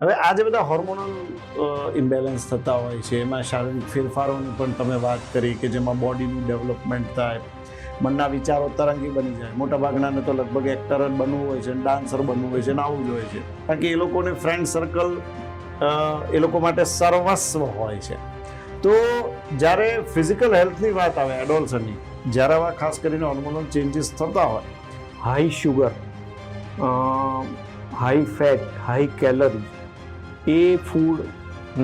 હવે આ જે બધા હોર્મોનલ ઇમ્બેલેન્સ થતા હોય છે, એમાં શારીરિક ફેરફારોની પણ તમે વાત કરી કે જેમાં બોડીનું ડેવલપમેન્ટ થાય, મનના વિચારો તરંગી બની જાય. મોટાભાગનાને તો લગભગ એક્ટર જ બનવું હોય છે, ડાન્સર બનવું હોય છે ને આવું જ હોય છે, કારણ કે એ લોકોને ફ્રેન્ડ સર્કલ એ લોકો માટે સર્વસ્વ હોય છે. તો જ્યારે ફિઝિકલ હેલ્થની વાત આવે એડોલ્સનની, જ્યારે આવા ખાસ કરીને હોર્મોનલ ચેન્જીસ થતા હોય, high sugar, high fat, high calorie એ ફૂડ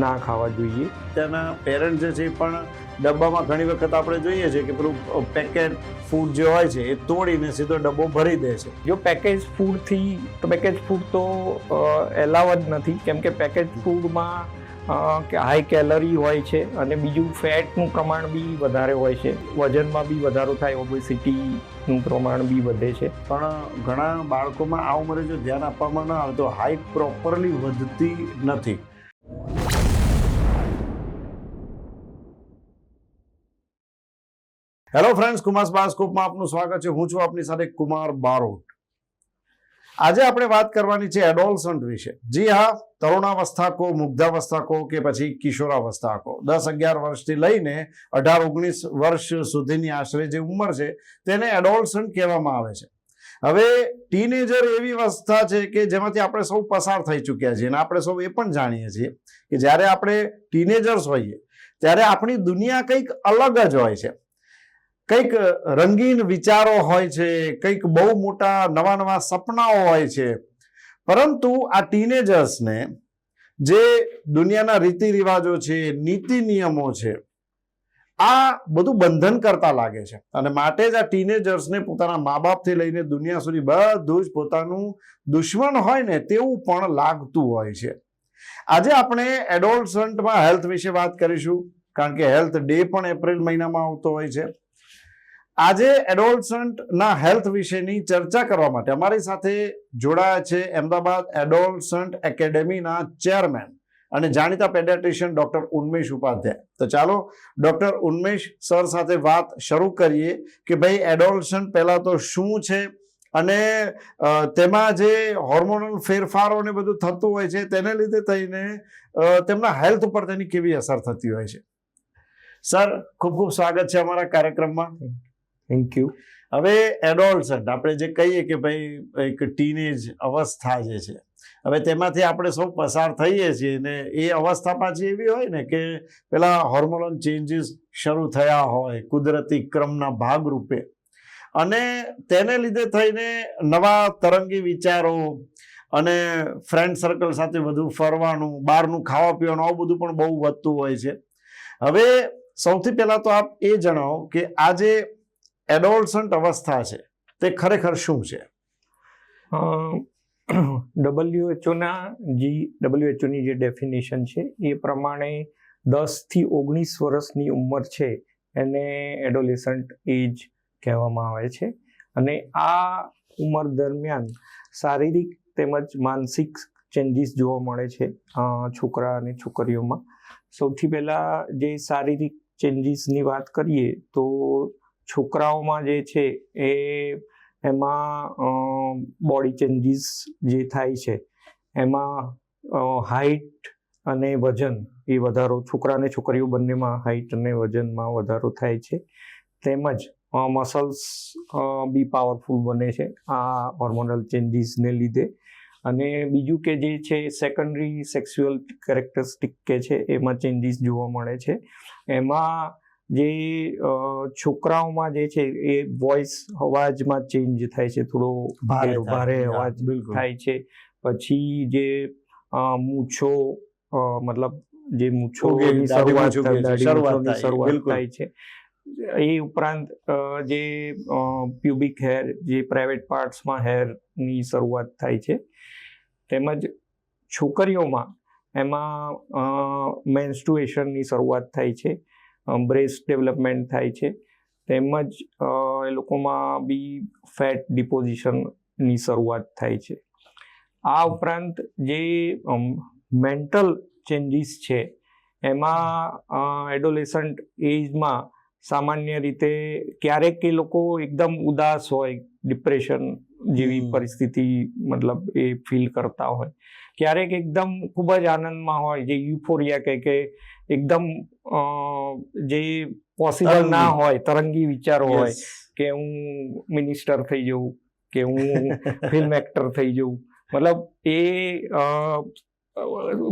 ના ખાવા જોઈએ. ત્યાંના પેરેન્ટ જે છે એ પણ ડબ્બામાં ઘણી વખત આપણે જોઈએ છે કે પેલું પેકેટ ફૂડ જે હોય છે એ તોડીને સીધો ડબ્બો ભરી દે છે. જો પેકેજ ફૂડ તો એલાવ જ નથી, કેમ કે પેકેજ ફૂડમાં હાઈ કેલરી હોય છે અને બીજું ફેટનું પ્રમાણ બી વધારે હોય છે, વજનમાં બી વધારો થાય, ઓબેસિટીનું પ્રમાણ બી વધે છે. પણ ઘણા બાળકોમાં આ ઉંમરે જો ધ્યાન આપવામાં ન આવે તો હાઈટ પ્રોપરલી વધતી નથી. હેલો ફ્રેન્ડ્સ, કુમાર બાયોસ્કોપમાં આપનું સ્વાગત છે. હું છું આપની સાથે કુમાર બારોટ. આજે આપણે વાત કરવાની છે એડોલસન્ટ વિશે. જી હા, તરુણાવસ્થા કો, મુગ્ધાવસ્થા કો કે પછી કિશોરાવસ્થા કો, 10-11 વર્ષથી લઈને 18-19 વર્ષ સુધીની આશરે જે ઉંમર છે તેને એડોલસન્ટ કહેવામાં આવે છે. હવે ટીનેજર એવી અવસ્થા છે કે જેમાંથી આપણે સૌ પસાર થઈ ચૂક્યા છીએ અને આપણે સૌ એ પણ જાણીએ છીએ કે જ્યારે આપણે ટીનેજર્સ હોઈએ ત્યારે આપણી દુનિયા કંઈક અલગ જ હોય છે. કંઈક રંગીન વિચારો હોય છે, કંઈક બહુ મોટા નવા નવા સપનાઓ હોય છે. પરંતુ આ ટીનેજર્સને જે દુનિયાના રીતિ રિવાજો છે, નીતિ નિયમો છે, આ બધું બંધન કરતા લાગે છે અને માટે જ આ ટીનેજર્સને પોતાના મા બાપથી લઈને દુનિયા સુધી બધું જ પોતાનું દુશ્મન હોય ને તેવું પણ લાગતું હોય છે. આજે આપણે એડોલસન્ટમાં હેલ્થ વિશે વાત કરીશું, કારણ કે હેલ્થ ડે પણ એપ્રિલ મહિનામાં આવતો હોય છે. આજે એડોલસન્ટના હેલ્થ વિશેની ચર્ચા કરવા માટે અમારી સાથે જોડાયા છે અમદાવાદ એડોલસન્ટ એકેડેમીના ચેરમેન અને જાણીતા પેડિયાટ્રિશિયન ડોક્ટર ઉન્મેશ ઉપાધ્યાય. તો ચાલો ડોક્ટર ઉન્મેશ સર સાથે વાત શરૂ કરીએ કે ભાઈ એડોલસન્ટ પહેલા તો શું છે અને તેમાં જે હોર્મોનલ ફેરફારો ને બધું થતું હોય છે તેને લીધે થઈને તેમના હેલ્થ ઉપર તેની કેવી અસર થતી હોય છે. સર, ખૂબ ખૂબ સ્વાગત છે અમારા કાર્યક્રમમાં. Thank you. હવે એડોલસન્ટ આપણે જે કહીએ કે ભાઈ એક ટીનેજ અવસ્થા જે છે, હવે તેમાંથી આપણે સૌ પસાર થઈએ છીએ ને એ અવસ્થા પાછી એવી હોય ને કે પેલા હોર્મોનલ ચેન્જીસ શરૂ થયા હોય કુદરતી ક્રમના ભાગરૂપે, અને તેને લીધે થઈને નવા તરંગી વિચારો અને ફ્રેન્ડ સર્કલ સાથે વધુ ફરવાનું, બહારનું ખાવા પીવાનું, આવું બધું પણ બહુ વધતું હોય છે. હવે સૌથી પહેલા તો આપ એ જણાવો કે આ જે એડોલસન્ટ અવસ્થા છે તે ખરેખર શું છે? WHO ની જે ડેફિનેશન છે એ પ્રમાણે 10 થી 19 વર્ષની ઉંમર છે એને એડોલેસન્ટ એજ કહેવામાં આવે છે. અને આ ઉંમર દરમિયાન શારીરિક તેમજ માનસિક ચેન્જીસ જોવા મળે છે છોકરા અને છોકરીઓમાં. સૌથી પહેલા જે શારીરિક ચેન્જીસની વાત કરીએ તો છોકરાઓમાં જે છે એમાં બોડી ચેન્જીસ જે થાય છે એમાં હાઇટ અને વજન એ વધારો, છોકરા અને છોકરીઓ બંનેમાં હાઇટ અને વજનમાં વધારો થાય છે. તેમજ મસલ્સ બી પાવરફુલ બને છે આ હોર્મોનલ ચેન્જીસને લીધે. અને બીજું કે જે છે સેકન્ડરી સેક્સ્યુઅલ કેરેક્ટરિસ્ટિક કે છે એમાં ચેન્જીસ જોવા મળે છે. એમાં જે છોકરાઓમાં જે છે એ વોઇસ અવાજમાં ચેન્જ થાય છે, થોડો ભારે અવાજ થાય છે. પછી જે મૂછો મતલબ જે મૂછોની શરૂઆત થાય છે. એ ઉપરાંત જે પ્યુબિક હેર, જે પ્રાઇવેટ પાર્ટ્સમાં હેરની શરૂઆત થાય છે. તેમજ છોકરીઓમાં એમાં મેન્સ્ટ્રુએશનની શરૂઆત થાય છે, બ્રેસ્ટ ડેવલપમેન્ટ થાય છે. તેમજ એ લોકોમાં બી ફેટ ડિપોઝિશનની શરૂઆત થાય છે. આ ઉપરાંત જે મેન્ટલ ચેન્જીસ છે એમાં એડોલેસન્ટ એજમાં સામાન્ય રીતે ક્યારેક એ લોકો એકદમ ઉદાસ હોય, ડિપ્રેશન જેવી પરિસ્થિતિ મતલબ એ ફીલ કરતા હોય, ક્યારેક એકદમ ખૂબ જ આનંદમાં હોય, જે યુફોરિયા કે એકદમ જે પોસિબલ ના હોય, તરંગી વિચારો હોય કે હું મિનિસ્ટર થઈ જઉં કે હું ફિલ્મ એક્ટર થઈ જઉં, મતલબ એ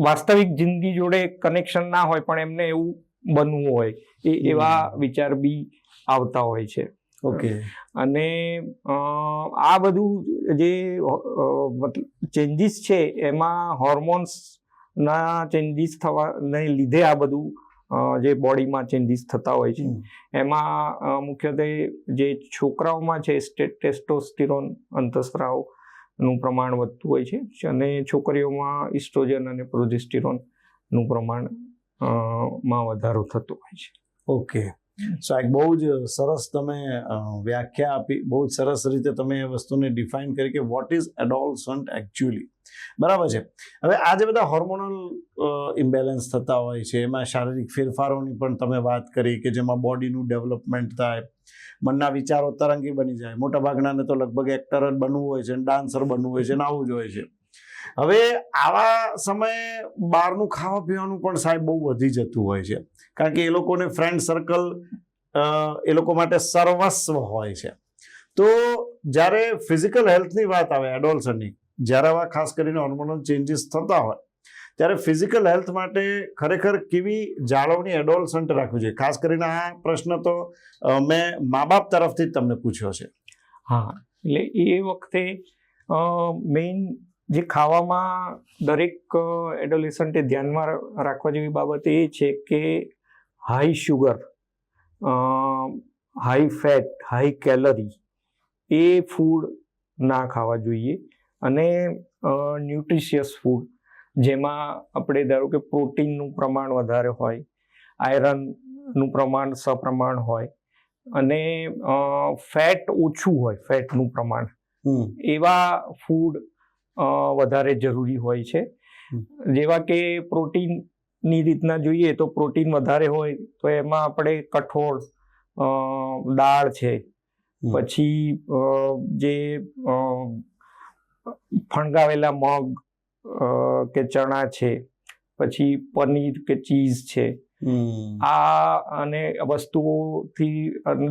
વાસ્તવિક જિંદગી જોડે કનેક્શન ના હોય પણ એમને એવું બનવું હોય, એવા વિચાર બી આવતા હોય છે. ઓકે. અને આ બધું જે ચેન્જીસ છે એમાં હોર્મોન્સ ના ચેન્જીસ થવાને લીધે આ બધું જે બોડીમાં ચેન્જીસ થતા હોય છે. એમાં મુખ્યત્વે જે છોકરાઓમાં છે ટેસ્ટોસ્ટેરોન અંતઃસ્રાવનું પ્રમાણ વધતું હોય છે અને છોકરીઓમાં ઇસ્ટ્રોજન અને પ્રોજેસ્ટેરોનનું પ્રમાણ માં વધારો થતો હોય છે. ઓકે. સો એક બહુ જ સરસ તમે વ્યાખ્યા આપી, બહુ જ સરસ રીતે તમે એ વસ્તુને ડિફાઇન કરી કે વોટ ઇઝ એડોલસન્ટ એકચ્યુઅલી. બરાબર છે. હવે આ જે બધા હોર્મોનલ ઇમ્બેલેન્સ થતા હોય છે, એમાં શારીરિક ફેરફારોની પણ તમે વાત કરી કે જેમાં બોડીનું ડેવલપમેન્ટ થાય, મનના વિચારો તરંગી બની જાય. મોટાભાગનાને તો લગભગ એક્ટર જ બનવું હોય છે, ડાન્સર બનવું હોય છે, આવું જ હોય છે. હવે આવા સમયે બહારનું ખાવા પીવાનું પણ સાહેબ બહુ વધી જતું હોય છે, કારણ કે એ લોકોને ફ્રેન્ડ સર્કલ એ લોકો માટે સર્વસ્વ હોય છે. તો જ્યારે ફિઝિકલ હેલ્થની વાત આવે એડોલ્સન્ટની, જ્યારે આવા ખાસ કરીને હોર્મોનલ ચેન્જીસ થતા હોય ત્યારે ફિઝિકલ હેલ્થ માટે ખરેખર કેવી જાળવણી એડોલ્સન્ટ રાખવી જોઈએ? ખાસ કરીને આ પ્રશ્ન તો મેં મા બાપ તરફથી જ તમને પૂછ્યો છે. હા, એટલે એ વખતે મેઇન જે ખાવામાં દરેક એડોલેસન્ટે ધ્યાનમાં રાખવા જેવી બાબત એ છે કે high sugar, high fat, high calorie એ ફૂડ ના ખાવા જોઈએ અને ન્યુટ્રિશિયસ ફૂડ જેમાં આપણે ધારો કે પ્રોટીનનું પ્રમાણ વધારે હોય, આયરનનું પ્રમાણ સપ્રમાણ હોય અને ફેટ ઓછું હોય, ફેટનું પ્રમાણ, એવા ફૂડ વધારે જરૂરી હોય છે. જેવા કે પ્રોટીનની રીતના જોઈએ તો પ્રોટીન વધારે હોય તો એમાં આપણે કઠોળ, દાળ છે, પછી જે ફણગાવેલા મગ કે ચણા છે, પછી પનીર કે ચીઝ છે, આ અને વસ્તુઓથી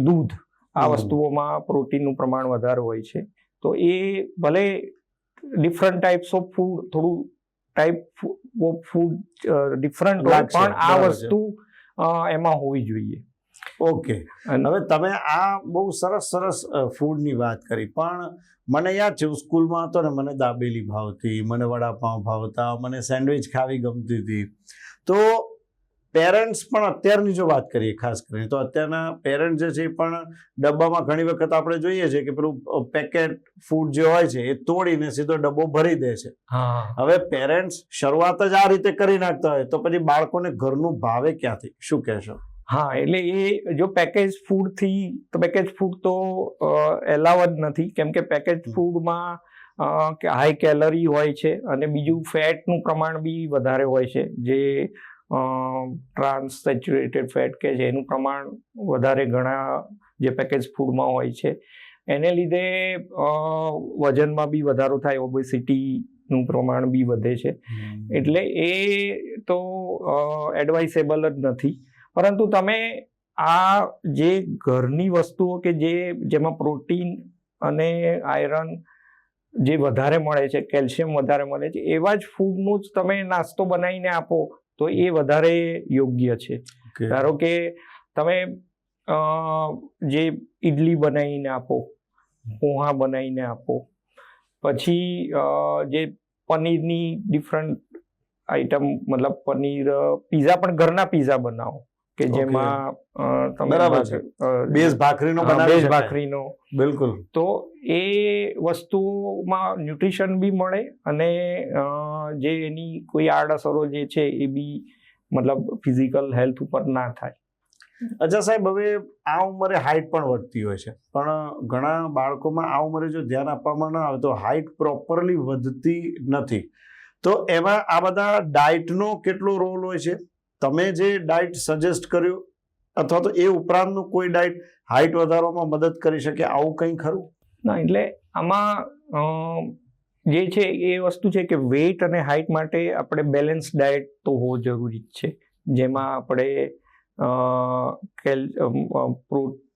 દૂધ, આ વસ્તુઓમાં પ્રોટીનનું પ્રમાણ વધારે હોય છે. તો એ ભલે ડિફરન્ટ ટાઈપ્સ ઓફ ફૂડ, થોડું ટાઈપ ઓફ ફૂડ ડિફરન્ટ હોય પણ આ વસ્તુ એમાં હોવી જોઈએ. ઓકે. હવે તમે આ બહુ સરસ ફૂડની વાત કરી, પણ મને યાદ છે સ્કૂલમાં હતો ને, મને દાબેલી ભાવતી, મને વડાપાઉં ભાવતા, મને સેન્ડવિચ ખાવી ગમતી હતી. તો પેરેન્ટ્સ પણ અત્યારની જો વાત કરીએ ખાસ કરીને તો અત્યારના પેરેન્ટ જે છે એ પણ ડબ્બામાં ઘણી વખત આપણે જોઈએ છે કે પેલું પેકેટ ફૂડ જે હોય છે એ તોડીને સીધો ડબ્બો ભરી દે છે. હવે પેરેન્ટ્સ શરૂઆત જ આ રીતે કરી નાખતા હોય તો પછી બાળકોને ઘરનું ભાવે ક્યાંથી? શું કહેશો? હા, એટલે એ જો પેકેજ ફૂડથી, તો પેકેજ ફૂડ તો એલાવ જ નથી, કેમ કે પેકેજ ફૂડમાં હાઈ કેલરી હોય છે અને બીજું ફેટનું પ્રમાણ બી વધારે હોય છે. જે ટ્રાન્સ સેચ્યુરેટેડ ફેટ કે છે એનું પ્રમાણ વધારે ઘણા જે પેકેજ ફૂડમાં હોય છે. એને લીધે વજનમાં બી વધારો થાય, ઓબેસિટીનું પ્રમાણ બી વધે છે. એટલે એ તો એડવાઇસેબલ જ નથી. પરંતુ તમે આ જે ઘરની વસ્તુઓ કે જેમાં પ્રોટીન અને આયરન જે વધારે મળે છે, કેલ્શિયમ વધારે મળે છે, એવા જ ફૂડનું જ તમે નાસ્તો બનાવીને આપો તો એ વધારે યોગ્ય છે. ધારો કે તમે જે ઈડલી બનાવીને આપો, પોહા બનાવીને આપો, પછી જે પનીરની ડિફરન્ટ આઈટમ, મતલબ પનીર પીઝા, પણ ઘરના પીઝા બનાવો કે જેમાં તમે બેઝ ભાખરીનો, બિલકુલ. તો એ વસ્તુમાં ન્યુટ્રિશન બી મળે અને જે એની કોઈ આડઅસરો જે છે એ બી મતલબ ફિઝિકલ હેલ્થ ઉપર ના થાય. અચ્છા સાહેબ, હવે આ ઉંમરે હાઇટ પણ વધતી હોય છે, પણ ઘણા બાળકોમાં આ ઉંમરે જો ધ્યાન આપવામાં ના આવે તો હાઇટ પ્રોપરલી વધતી નથી. તો એમાં આ બધા ડાયટનો કેટલો રોલ હોય છે? તમે જે ડાયટ સજેસ્ટ કર્યું અથવા તો એ ઉપરાંતનું કોઈ ડાયટ હાઇટ વધારવામાં મદદ કરી શકે, આવું કંઈ ખરું? ના, એટલે આમાં જે છે એ વસ્તુ છે કે વેઇટ અને હાઇટ માટે આપણે બેલેન્સ ડાયટ તો હોવો જરૂરી જ છે, જેમાં આપણે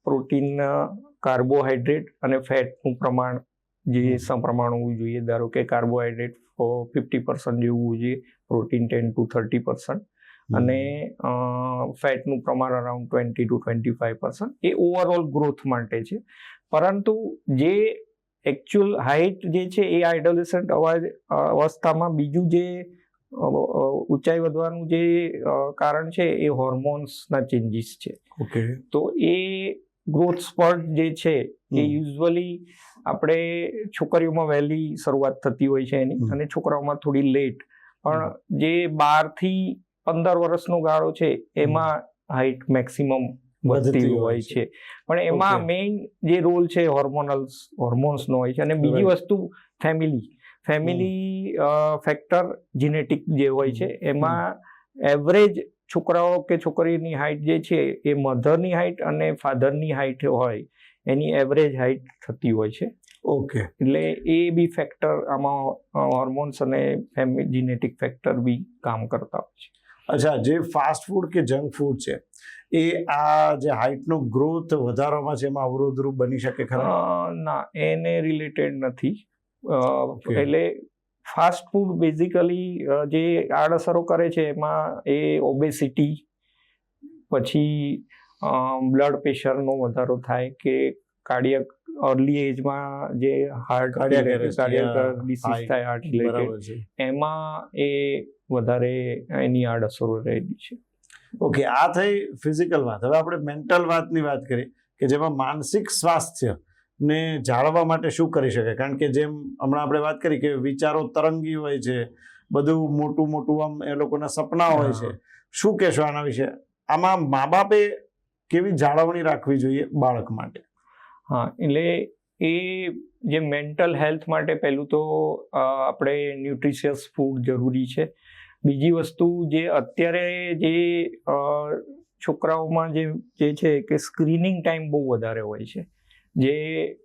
પ્રોટીન, કાર્બોહાઈડ્રેટ અને ફેટનું પ્રમાણ જે સમપ્રમાણ હોવું જોઈએ. ધારો કે કાર્બોહાઈડ્રેટ 50% જેવું હોવું જોઈએ, પ્રોટીન 10 to 30%, અને ફેટનું પ્રમાણ around 20 to 25%. A overall growth માટે છે. પરંતુ જે એકચ્યુઅલ હાઇટ જે છે એ એડોલેસન્ટ અવસ્થામાં બીજું જે ઊંચાઈ વધવાનું જે કારણ છે એ હોર્મોન્સના ચેન્જીસ છે. ઓકે. તો એ ગ્રોથ સ્પર્ટ જે છે એ યુઝ્યુઅલી આપણે છોકરીઓમાં વહેલી શરૂઆત થતી હોય છે એની, અને છોકરાઓમાં થોડી લેટ. પણ જે 12 થી 15 વર્ષનો ગાળો છે એમાં હાઇટ મેક્સિમમ વધતી હોય છે. પણ એમાં મેઇન જે રોલ છે હોર્મોન્સનો હોય છે. અને બીજી વસ્તુ ફેમિલી ફેક્ટર, જીનેટિક જે હોય છે, એમાં એવરેજ છોકરાઓ કે છોકરીની હાઇટ જે છે એ મધરની હાઇટ અને ફાધરની હાઇટ હોય એની એવરેજ હાઇટ થતી હોય છે. ઓકે. એટલે એ બી ફેક્ટર આમાં હોર્મોન્સ અને જીનેટિક ફેક્ટર બી કામ કરતા હોય છે. અચ્છા, જે ફાસ્ટ ફૂડ કે જંક ફૂડ છે એ આ જે હાઇટનો ગ્રોથ વધારવામાં છે એમાં અવરોધરૂપ બની શકે ખરા? ના, એને રિલેટેડ નથી. એટલે ફાસ્ટ ફૂડ બેઝિકલી જે આડઅસરો કરે છે એમાં એ ઓબેસિટી, પછી બ્લડ પ્રેશરનો વધારો થાય, કે કાર્ડિયક અર્લી એજમાં જે કાર્ડિયક ડિસીઝ થાય હાર્ટ રિલેટેડ, એમાં એ વધારે એની આડઅસરો રહેલી છે. ઓકે, આ થઈ ફિઝિકલ વાત. હવે આપણે મેન્ટલ વાતની વાત કરીએ કે જેમાં માનસિક સ્વાસ્થ્ય ને જાળવવા માટે શું કરી શકાય? કારણ કે જેમ હમણાં આપણે વાત કરી કે વિચારો તરંગી હોય છે, બધું મોટું મોટું આમ એ લોકોના સપના હોય છે. શું કહેશો આના વિશે? આમાં મા બાપે કેવી જાળવણી રાખવી જોઈએ બાળક માટે? હા, એટલે એ જે મેન્ટલ હેલ્થ માટે પહેલું તો આપણે ન્યુટ્રિશિયસ ફૂડ જરૂરી છે. બીજી વસ્તુ જે અત્યારે જે છોકરાઓમાં જે છે કે સ્ક્રીનિંગ ટાઈમ બહુ વધારે હોય છે, જે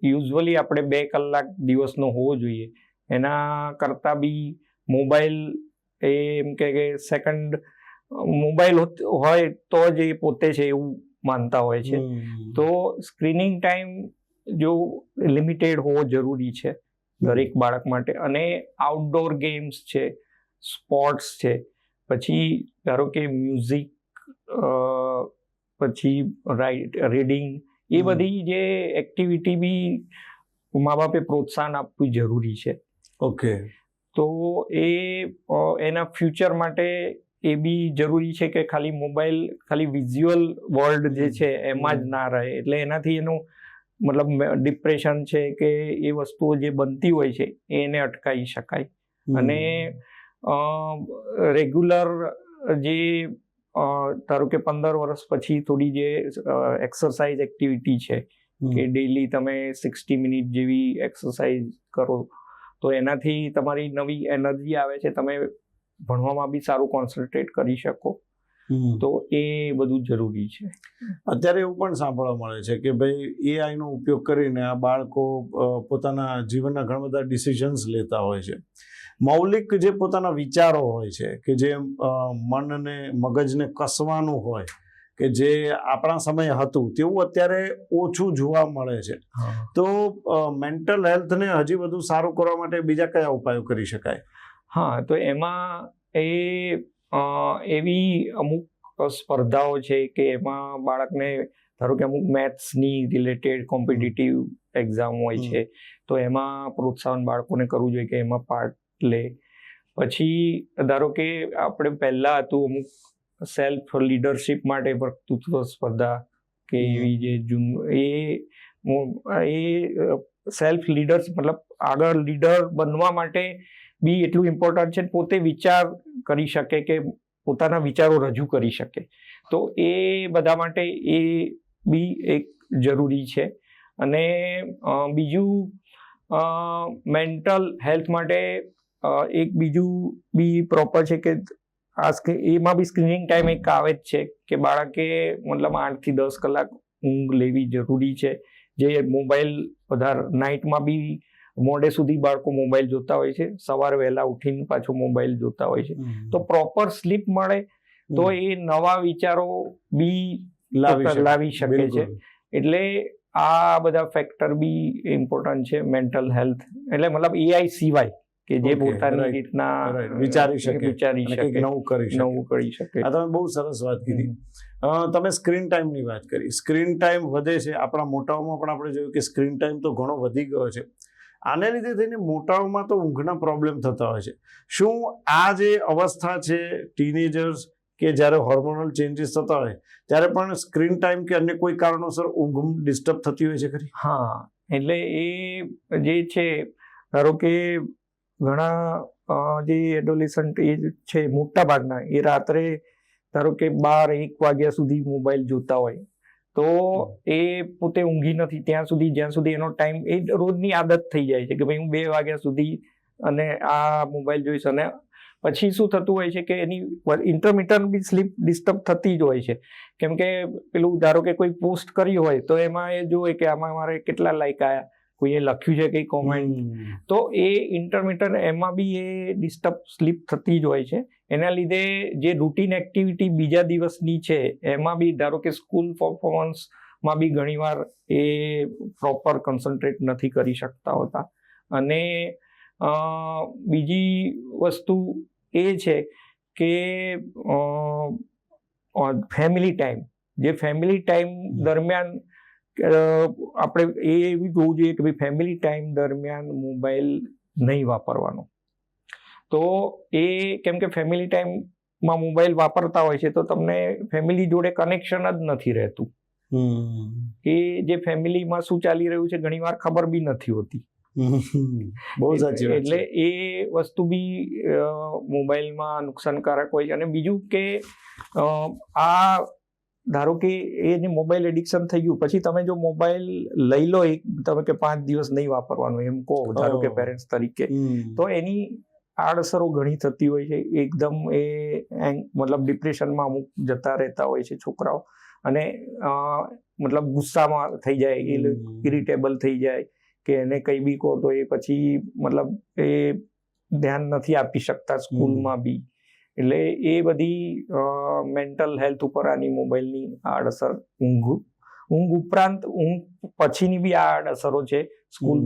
યુઝ્યુઅલી આપણે 2 કલાક દિવસનો હોવો જોઈએ, એના કરતાં બી મોબાઈલ એમ કે સેકન્ડ મોબાઈલ હોય તો જ એ પોતે છે એવું માનતા હોય છે. તો સ્ક્રીનિંગ ટાઈમ જો લિમિટેડ હોવો જરૂરી છે દરેક બાળક માટે. અને આઉટડોર ગેમ્સ છે, સ્પોર્ટ્સ છે, પછી ધારો કે મ્યુઝિક, પછી રીડિંગ, એ બધી જે એક્ટિવિટી બી મા બાપે પ્રોત્સાહન આપવું જરૂરી છે. ઓકે. તો એના ફ્યુચર માટે એ બી જરૂરી છે કે ખાલી મોબાઈલ, ખાલી વિઝ્યુઅલ વર્લ્ડ જે છે એમાં જ ના રહે. એટલે એનાથી એનું મતલબ ડિપ્રેશન છે કે એ વસ્તુઓ જે બનતી હોય છે એને અટકાવી શકાય. અને રેગ્યુલર જે ધારો કે 15 વર્ષ પછી થોડી જે એક્સરસાઇઝ એક્ટિવિટી છે કે ડેઈલી તમે 60 મિનિટ જેવી એક્સરસાઇઝ કરો તો એનાથી તમારી નવી એનર્જી આવે છે, તમે ભણવામાં બી સારું કોન્સન્ટ્રેટ કરી શકો. તો એ બધું જરૂરી છે. અત્યારે એવું પણ સાંભળવા મળે છે કે ભાઈ એઆઈનો ઉપયોગ કરીને આ બાળકો પોતાના જીવનના ઘણા બધા ડિસિઝન્સ લેતા હોય છે. મૌલિક જે પોતાના વિચારો હોય છે કે જે મનને મગજને કસવાનું હોય, કે જે આપણા સમયે હતું તેવું અત્યારે ઓછું જોવા મળે છે. તો મેન્ટલ હેલ્થને હજી વધુ સારું કરવા માટે બીજા કયા ઉપાયો કરી શકાય? હા, તો એમાં એવી અમુક સ્પર્ધાઓ છે કે એમાં બાળકને ધારો કે અમુક મેથ્સની રિલેટેડ કોમ્પિટિટિવ એક્ઝામ હોય છે, તો એમાં પ્રોત્સાહન બાળકોને કરવું જોઈએ કે એમાં પાર્ટ લે. પછી ધારો કે આપણે પહેલાં હતું અમુક સેલ્ફ લીડરશિપ માટે વક્તૃત્વ સ્પર્ધા કે એવી જે એ સેલ્ફ લીડર્સ મતલબ આગળ લીડર બનવા માટે બી એટલું ઇમ્પોર્ટન્ટ છે, પોતે વિચાર કરી શકે કે પોતાના વિચારો રજૂ કરી શકે. તો એ બધા માટે એ બી એક જરૂરી છે. અને બીજું મેન્ટલ હેલ્થ માટે એક બીજું બી પ્રોપર છે કે એમાં બી સ્ક્રીનિંગ ટાઈમ એક આવે જ છે કે બાળકે મતલબ 8 થી 10 કલાક ઊંઘ લેવી જરૂરી છે. જે મોબાઈલ વધારે નાઇટમાં બી મોડે સુધી બાળકો મોબાઈલ જોતા હોય છે, સવારે વહેલા ઉઠીને પાછો મોબાઈલ જોતા હોય છે. તો પ્રોપર સ્લીપ મળે તો એ નવા વિચારો બી લાવી શકે છે. એટલે આ બધા ફેક્ટર બી ઇમ્પોર્ટન્ટ છે મેન્ટલ હેલ્થ. એટલે મતલબ એઆઈ સિવાય કે જે પોતાની રીતના વિચારી શકે, નવું કરી શકે. આ તમે બહુ સરસ વાત કીધી. તમે સ્ક્રીન ટાઈમની વાત કરી. સ્ક્રીન ટાઈમ વધે છે, આપણા મોટાઓમાં પણ આપણે જોયું કે સ્ક્રીન ટાઈમ તો ઘણો વધી ગયો છે. આને લીધે થઈને મોટાઓમાં તો ઊંઘના પ્રોબ્લેમ થતા હોય છે. શું આ જે અવસ્થા છે ટીનેજર્સ કે જ્યારે હોર્મોનલ ચેન્જીસ થતા હોય ત્યારે પણ સ્ક્રીન ટાઈમ કે અન્ય કોઈ કારણોસર ઊંઘ ડિસ્ટર્બ થતી હોય છે ખરી? હા, એટલે એ જે છે, ધારો કે ઘણા જે એડોલેસન્ટ એજ છે મોટા ભાગના એ રાત્રે ધારો કે 12-1 વાગ્યા સુધી મોબાઈલ જોતા હોય તો એ પોતે ઊંઘી નથી ત્યાં સુધી જ્યાં સુધી એનો ટાઈમ, એ રોજની આદત થઈ જાય છે કે ભાઈ હું 2 વાગ્યા સુધી અને આ મોબાઈલ જોઈશ. અને પછી શું થતું હોય છે કે એની ઇન્ટરમિટન્ટ બી સ્લીપ ડિસ્ટર્બ થતી જ હોય છે. કેમ કે પેલું ધારો કે કોઈ પોસ્ટ કર્યું હોય તો એમાં એ જોવે કે આમાં મારે કેટલા લાઈક આવ્યા, કોઈએ લખ્યું છે કઈ કોમેન્ટ, તો એ ઇન્ટરમિટન્ટ એમાં બી એ ડિસ્ટર્બ સ્લીપ થતી જ હોય છે. એના લીધે જે રૂટીન એક્ટિવિટી બીજા દિવસની છે એમાં બી ધારો કે સ્કૂલ પરફોર્મન્સમાં બી ઘણીવાર એ પ્રોપર કોન્સન્ટ્રેટ નથી કરી શકતા હોતા. અને બીજી વસ્તુ એ છે કે ફેમિલી ટાઈમ, જે ફેમિલી ટાઈમ દરમિયાન આપણે એ એવી જોવું જોઈએ કે ભાઈ ફેમિલી ટાઈમ દરમિયાન મોબાઈલ નહીં વાપરવાનો. તો એ કેમ કે ફેમિલી ટાઈમમાં મોબાઈલ વાપરતા હોય છે તો તમને ફેમિલી જોડે કનેક્શન જ નથી રહેતું. એ જે ફેમિલીમાં શું ચાલી રહ્યું છે ઘણીવાર ખબર બી નથી હોતી. બહુ સાચી વાત. એટલે એ વસ્તુ બી મોબાઈલમાં નુકસાનકારક હોય છે. અને બીજું કે આ ધારો કે એ જે મોબાઈલ એડિક્શન થઈ ગયું પછી તમે જો મોબાઈલ લઈ લો, તમે કે 5 દિવસ નહીં વાપરવાનું એમ કહો ધારો કે પેરેન્ટ્સ તરીકે, તો એની આડઅસરો ઘણી થતી હોય છે. એકદમ એ મતલબ ડિપ્રેશનમાં અમુક જતા રહેતા હોય છે છોકરાઓ. અને મતલબ ગુસ્સામાં થઈ જાય, ઇરિટેબલ થઈ જાય કે એને કઈ બી કહો તો એ પછી મતલબ એ ધ્યાન નથી આપી શકતા સ્કૂલમાં બી. એટલે એ બધી મેન્ટલ હેલ્થ ઉપર આની મોબાઈલની આડઅસર, ઊંઘ ઉપરાંત ઊંઘ પછીની બી આ આડઅસરો છે. સ્કૂલ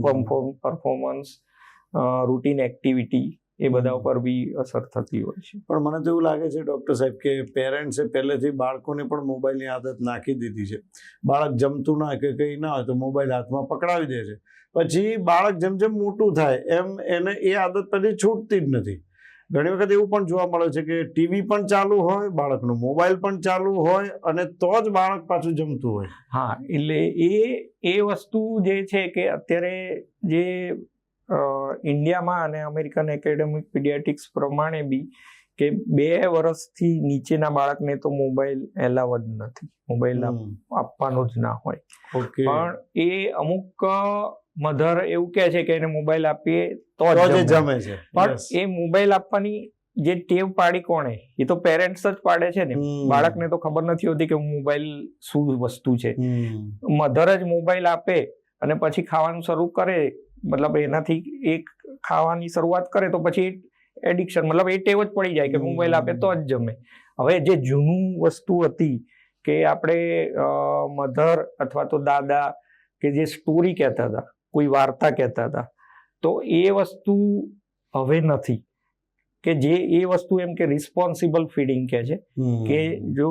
પરફોર્મન્સ, રૂટીન એક્ટિવિટી, એ બધા ઉપર બી અસર થતી હોય છે. પણ મને તો એવું લાગે છે ડૉક્ટર સાહેબ કે પેરેન્ટ્સે પહેલેથી બાળકોને પણ મોબાઈલની આદત નાખી દીધી છે. બાળક જમતું ના કે કંઈ ના હોય તો મોબાઈલ હાથમાં પકડાવી દે છે. પછી બાળક જેમ જેમ મોટું થાય એમ એને એ આદત પછી છૂટતી જ નથી. ઘણી વખત એવું પણ જોવા મળે છે કે ટીવી પણ ચાલુ હોય, બાળકનો મોબાઈલ પણ ચાલુ હોય અને તો જ બાળક પાછું જમતું હોય. હા, એટલે એ વસ્તુ જે છે કે અત્યારે જે ઇન્ડિયામાં અને અમેરિકન એકેડેમિક પીડિયાટ્રિક્સ પ્રમાણે બી કે 2 વર્ષથી નીચેના બાળકને તો મોબાઈલ એલાવ જ નથી, મોબાઈલ આપવાનો જ ના હોય. પણ એ અમુક મધર એવું કહે છે કે એને મોબાઈલ આપીએ તો જ જમે છે. પણ એ મોબાઈલ આપવાની જે ટેવ પાડી કોણે? એ તો પેરેન્ટ્સ જ પાડે છે ને. બાળકને તો ખબર નથી હોતી કે મોબાઈલ શું વસ્તુ છે. મધર જ મોબાઈલ આપે અને પછી ખાવાનું શરૂ કરે, મતલબ એનાથી એક ખાવાની શરૂઆત કરે તો પછી એડિક્શન, મતલબ એ ટેવ જ પડી જાય કે મોબાઈલ આપે તો જ જમે. હવે જે જૂનું વસ્તુ હતી કે આપણે મધર અથવા તો દાદા કે જે સ્ટોરી કહેતા હતા, કોઈ વાર્તા કહેતા હતા, તો એ વસ્તુ હવે નથી. કે જે એ વસ્તુ એમ કે રિસ્પોન્સિબલ ફીડિંગ કહે છે કે જો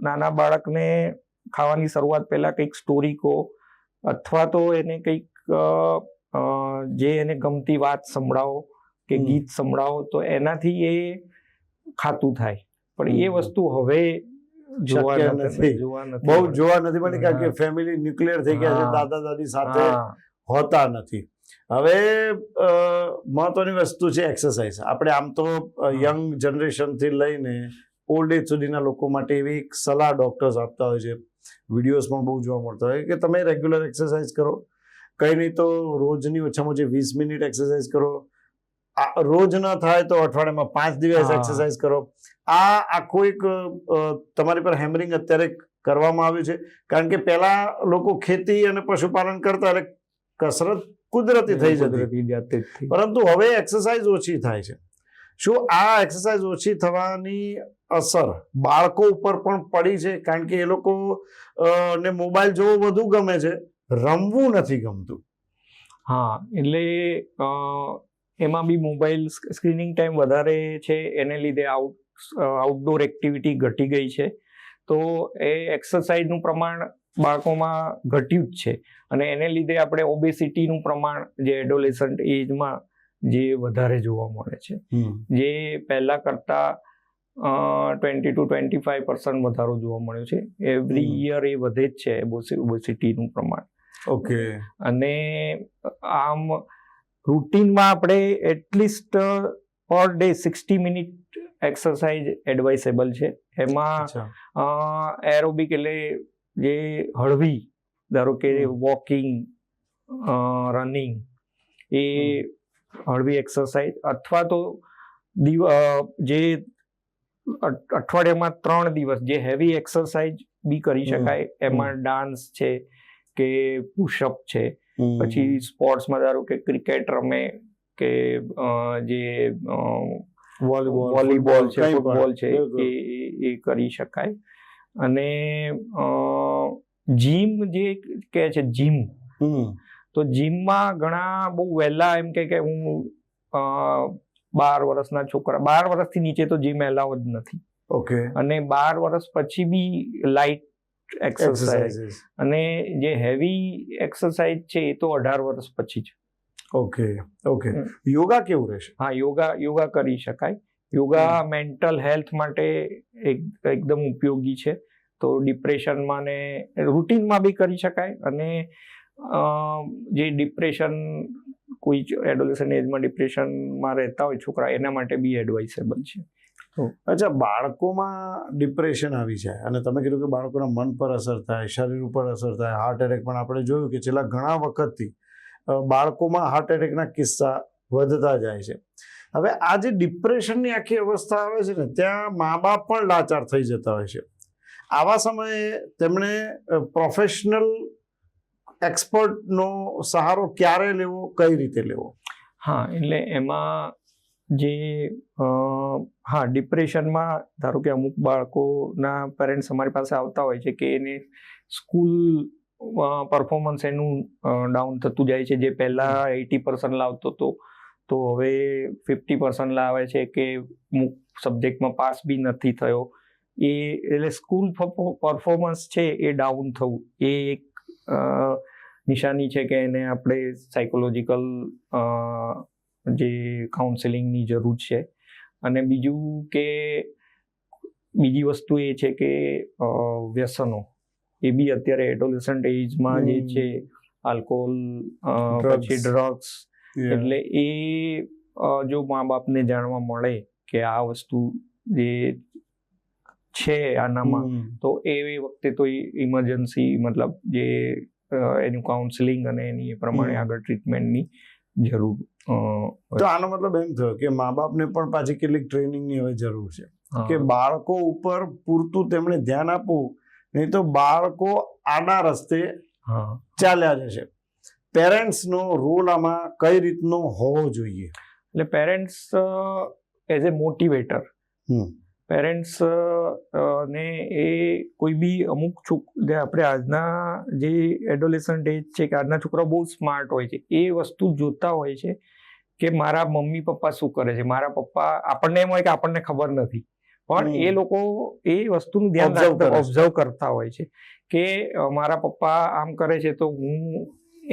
નાના બાળકને ખાવાની શરૂઆત પહેલા કંઈક સ્ટોરી કહો અથવા તો એને કંઈક જે એને ગમતી વાત સંભળાવો કે ગીત સંભળાવો તો એનાથી એ ખાતું થાય. પણ એ વસ્તુ હવે જોવા નથી મળી, કારણ કે ફેમિલી ન્યુક્લિયર થઈ ગયા છે, દાદા દાદી સાથે હોતા નથી. હવે મહત્વની વસ્તુ છે એક્સરસાઇઝ. આપણે આમ તો યંગ જનરેશનથી લઈને ઓલ્ડ એજ સુધીના લોકો માટે એવી એક સલાહ ડોક્ટર્સ આપતા હોય છે, વિડીયોઝ પણ બહુ જોવા મળતા હોય કે તમે રેગ્યુલર એક્સરસાઇઝ કરો, કંઈ નહીં તો રોજની ઓછામાં ઓછી 20 મિનિટ એક્સરસાઇઝ કરો. રોજ ન થાય તો અઠવાડિયામાં 5 દિવસ એક્સરસાઇઝ કરો. આ આખું એક તમારી પર હેમરિંગ અત્યારે કરવામાં આવ્યું છે. કારણ કે પહેલા લોકો ખેતી અને પશુપાલન કરતા એટલે કસરત કુદરતી થઈ જતી, કુદરતી જાતે જ થઈ. પરંતુ હવે એક્સરસાઇઝ ઓછી થાય છે. શું આ એક્સરસાઇઝ ઓછી થવાની અસર બાળકો ઉપર પણ પડી છે? કારણ કે એ લોકો ને મોબાઈલ જોવો વધુ ગમે છે, રમવું નથી ગમતું. હા, એટલે એમાં બી મોબાઈલ સ્ક્રીનિંગ ટાઈમ વધારે છે, એને લીધે આઉટડોર એક્ટિવિટી ઘટી ગઈ છે. તો એ એક્સરસાઇઝનું પ્રમાણ બાળકોમાં ઘટ્યું જ છે, અને એને લીધે આપણે ઓબેસિટીનું પ્રમાણ જે એડોલેસન્ટ એજમાં જે વધારે જોવા મળે છે, જે પહેલા કરતા 20 to 25% વધારો જોવા મળ્યો છે. એવરી યર એ વધે જ છે ઓબેસિટીનું પ્રમાણ. ઓકે. અને આમ રૂટીનમાં આપણે at least per day 60 minute exercise એડવાઇસેબલ છે. એમાં એરોબિક એટલે જે હળવી, ધારો કે વોકિંગ, રનિંગ, એ હળવી એક્સરસાઇઝ, અથવા તો જે અઠવાડિયામાં 3 દિવસ જે હેવી એક્સરસાઇઝ બી કરી શકાય. એમાં ડાન્સ છે કે પુશઅપ છે, પછી સ્પોર્ટ્સમાં ધારો કે ક્રિકેટ રમે કે જે વોલીબોલ છે, ફૂટબોલ છે, એ કરી શકાય. અને જીમ જે કહે છે જીમ, તો જીમમાં ઘણા બહુ વહેલા એમ કે હું 12 વર્ષના છોકરા, 12 વર્ષથી નીચે તો જીમ એલાવ જ નથી. ઓકે. અને 12 વર્ષ પછી બી લાઇટ એક્સરસાઇઝ, અને જે હેવી એક્સરસાઇઝ છે એ તો 18 વર્ષ પછી જ. ઓકે. ઓકે. યોગા કેવું રહેશે? હા, યોગા કરી શકાય. યોગા મેન્ટલ હેલ્થ માટે એકદમ ઉપયોગી છે. તો ડિપ્રેશનમાં ને રૂટીનમાં બી કરી શકાય. અને જે ડિપ્રેશન, કોઈ એડોલેસન્ટ એજમાં ડિપ્રેશનમાં રહેતા હોય છોકરા, એના માટે બી એડવાઇસેબલ છે. અચ્છા, બાળકોમાં ડિપ્રેશન આવી જાય અને તમે કીધું કે બાળકોના મન પર અસર થાય, શરીર ઉપર અસર થાય, હાર્ટ એટેક પણ આપણે જોયું કે છેલ્લા ઘણા વખતથી બાળકોમાં હાર્ટ એટેકના કિસ્સા વધતા જાય છે. હવે આ જે ડિપ્રેશનની આખી અવસ્થા આવે છે ને, ત્યાં મા બાપ પણ લાચાર થઈ જતા હોય છે. આવા સમયે તેમણે પ્રોફેશનલ એક્સપર્ટનો સહારો ક્યારે લેવો, કઈ રીતે લેવો? હા, એટલે એમાં જે ડિપ્રેશનમાં ધારો કે અમુક બાળકોના પેરેન્ટ્સ અમારી પાસે આવતા હોય છે કે એને સ્કૂલ પરફોર્મન્સ એનું ડાઉન થતું જાય છે. જે પહેલા 80% લાવતો હતો તો હવે 50% લાવે છે, કે અમુક સબ્જેક્ટમાં પાસ બી નથી થયો. એટલે સ્કૂલ પરફોર્મન્સ છે એ ડાઉન થવું એ એક નિશાની છે કે એને આપણે સાયકોલોજીકલ જે કાઉન્સેલિંગની જરૂર છે. અને બીજી વસ્તુ એ છે કે વ્યસનો એ બી અત્યારે એડોલેસન્ટ એજમાં જે છે, આલ્કોહોલ, પછી ડ્રગ્સ, એટલે એ જો મા બાપને જાણવા મળે કે આ વસ્તુ જે છે આનામાં, તો એ વખતે તો ઇમરજન્સી મતલબ જે એનું કાઉન્સેલિંગ અને એની પ્રમાણે આગળ ટ્રીટમેન્ટની જરૂર. તો આનો મતલબ એમ થયો કે મા બાપને પણ પાછી કેટલીક ટ્રેનિંગની હવે જરૂર છે કે બાળકો ઉપર પૂરતું તેમણે ધ્યાન આપવું, નહીં તો બાળકો આડા રસ્તે ચાલ્યા જશે. પેરેન્ટ્સનો રોલ આમાં કઈ રીતનો હોવો જોઈએ? એટલે parents as a motivator, parents ને એ કોઈ બી અમુક આપણે આજના જે એડોલેસન્ટ એજ છે કે આજના છોકરાઓ બહુ સ્માર્ટ હોય છે, એ વસ્તુ જોતા હોય છે કે મારા મમ્મી પપ્પા શું કરે છે. મારા પપ્પા, આપણને એમ હોય કે આપણને ખબર નથી, પણ એ લોકો એ વસ્તુનું ધ્યાન ઓબ્ઝર્વ કરતા હોય છે કે મારા પપ્પા આમ કરે છે તો હું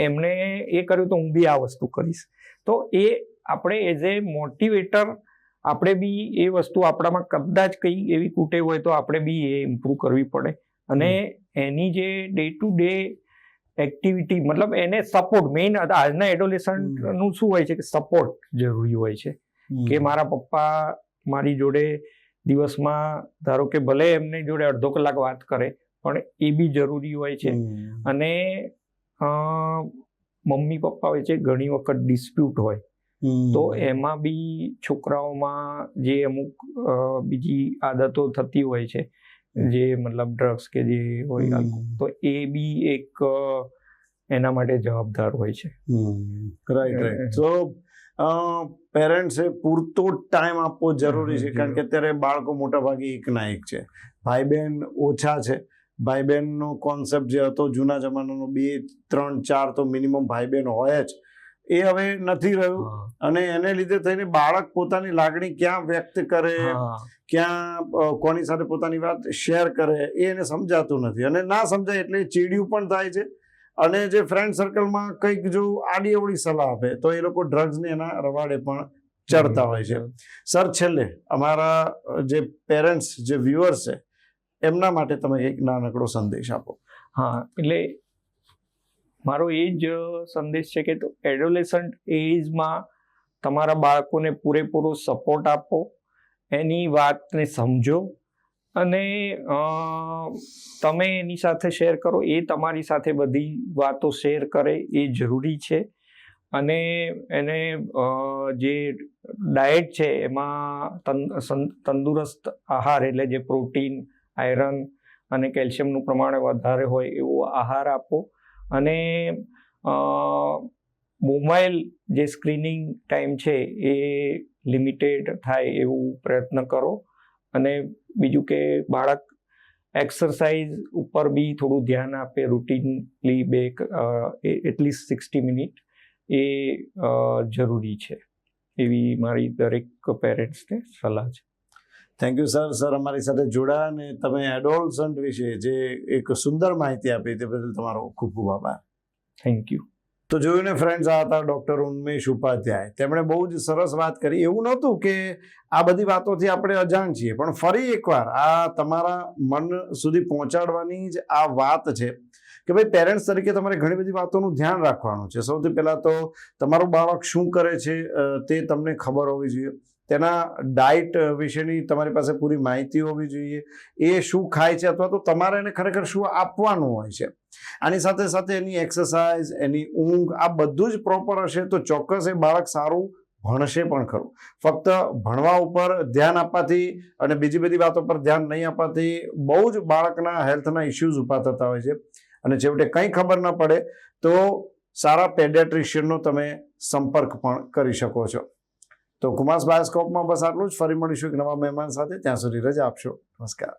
એમને એ કર્યું તો હું બી આ વસ્તુ કરીશ. તો એ આપણે એઝ એ મોટિવેટર આપણે બી એ વસ્તુ આપણામાં કદાચ કઈ એવી કુટેવ હોય તો આપણે બી એ ઇમ્પ્રૂવ કરવી પડે. અને એની જે ડે ટુ ડે એક્ટિવિટી, મતલબ એને સપોર્ટ, મેઇન આજના એડોલેસન્ટનું શું હોય છે કે સપોર્ટ જરૂરી હોય છે. કે મારા પપ્પા મારી જોડે દિવસમાં ધારો કે ભલે એમની જોડે અડધો કલાક વાત કરે, પણ એ બી જરૂરી હોય છે. અને મમ્મી પપ્પા વચ્ચે ઘણી વખત ડિસ્પ્યુટ હોય, તો એમાં બી છોકરાઓમાં જે અમુક બીજી આદતો થતી હોય છે, જે મતલબ ડ્રગ્સ કે જે હોય, તો એ બી એક એના માટે જવાબદાર હોય છે. રાઈટ સો પેરેન્ટ્સે પૂરતો ટાઈમ આપવો જરૂરી છે, કારણ કે અત્યારે બાળકો મોટા ભાગે એકના એક છે, ભાઈ બહેન ઓછા છે. ભાઈ બહેનનો કોન્સેપ્ટ જે હતો જૂના જમાનાનો 2, 3, 4 તો મિનિમમ ભાઈ બહેન હોય જ, એ હવે નથી રહ્યું. અને એને લીધે થઈને બાળક પોતાની લાગણી ક્યાં વ્યક્ત કરે, ક્યાં કોની સાથે પોતાની વાત શેર કરે, એ એને સમજાતું નથી. અને ના સમજાય એટલે ચીડિયું પણ થાય છે. અને જે ફ્રેન્ડ સર્કલમાં કંઈક જો આડી અવળી સલાહ આપે તો એ લોકો ડ્રગ્સને એના રવાડે પણ ચડતા હોય છે. સર, છેલ્લે અમારા જે પેરેન્ટ્સ, જે વ્યુઅર્સ છે, એમના માટે તમે એક નાનકડો સંદેશ આપો. હા, એટલે મારો એ જ સંદેશ છે કે એડોલેસન્ટ એજમાં તમારા બાળકોને પૂરેપૂરો સપોર્ટ આપો, એની વાતને સમજો, અને તમે એની સાથે શેર કરો, એ તમારી સાથે બધી વાતો શેર કરે, એ જરૂરી છે. અને એને જે ડાયટ છે એમાં તંદુરસ્ત આહાર, એટલે જે પ્રોટીન, આયરન અને કેલ્શિયમનું પ્રમાણ વધારે હોય એવો આહાર આપો. અને મોબાઈલ જે સ્ક્રીનિંગ ટાઈમ છે એ લિમિટેડ થાય એવું પ્રયત્ન કરો. અને બીજું કે બાળક એક્સરસાઇઝ ઉપર બી થોડું ધ્યાન આપે, રૂટીનલી એટલીસ્ટ 60 મિનિટ, એ જરૂરી છે, એવી મારી દરેક પેરેન્ટ્સને સલાહ છે. Thank you sir. સર, અમારી સાથે જોડાયા અને તમે એડોલસન્ટ વિશે જે એક સુંદર માહિતી આપી તે બદલ તમારો ખૂબ ખૂબ આભાર. Thank you. તો જોયું ને ફ્રેન્ડ્સ, આ હતા ડૉક્ટર ઉન્મેશ ઉપાધ્યાય. તેમણે બહુ જ સરસ વાત કરી. એવું નહોતું કે આ બધી વાતોથી આપણે અજાણ છીએ, પણ ફરી એકવાર આ તમારા મન સુધી પહોંચાડવાની જ આ વાત છે કે ભાઈ, પેરેન્ટ્સ તરીકે તમારે ઘણી બધી વાતોનું ધ્યાન રાખવાનું છે. સૌથી પહેલાં તો તમારું બાળક શું કરે છે તે તમને ખબર હોવી જોઈએ. તેના ડાયટ વિશેની તમારી પાસે પૂરી માહિતી હોવી જોઈએ. એ શું ખાય છે, અથવા તો તમારે એને ખરેખર શું આપવાનું હોય છે. આની સાથે સાથે એની એક્સરસાઇઝ, એની ઊંઘ, આ બધું જ પ્રોપર હશે તો ચોક્કસ એ બાળક સારું ભણશે પણ ખરું. ફક્ત ભણવા ઉપર ધ્યાન આપવાથી અને બીજી બધી વાતો પર ધ્યાન નહીં આપવાથી બહુ જ બાળકના હેલ્થના ઇશ્યુઝ ઊભા થતા હોય છે. અને છેવટે કંઈ ખબર ન પડે તો સારા પેડિયાટ્રિશિયનનો તમે સંપર્ક પણ કરી શકો છો. તો કુમાર બાયોસ્કોપમાં બસ આટલું જ. ફરી મળીશું એક નવા મહેમાન સાથે. ત્યાં સુધી રજા આપશો. નમસ્કાર.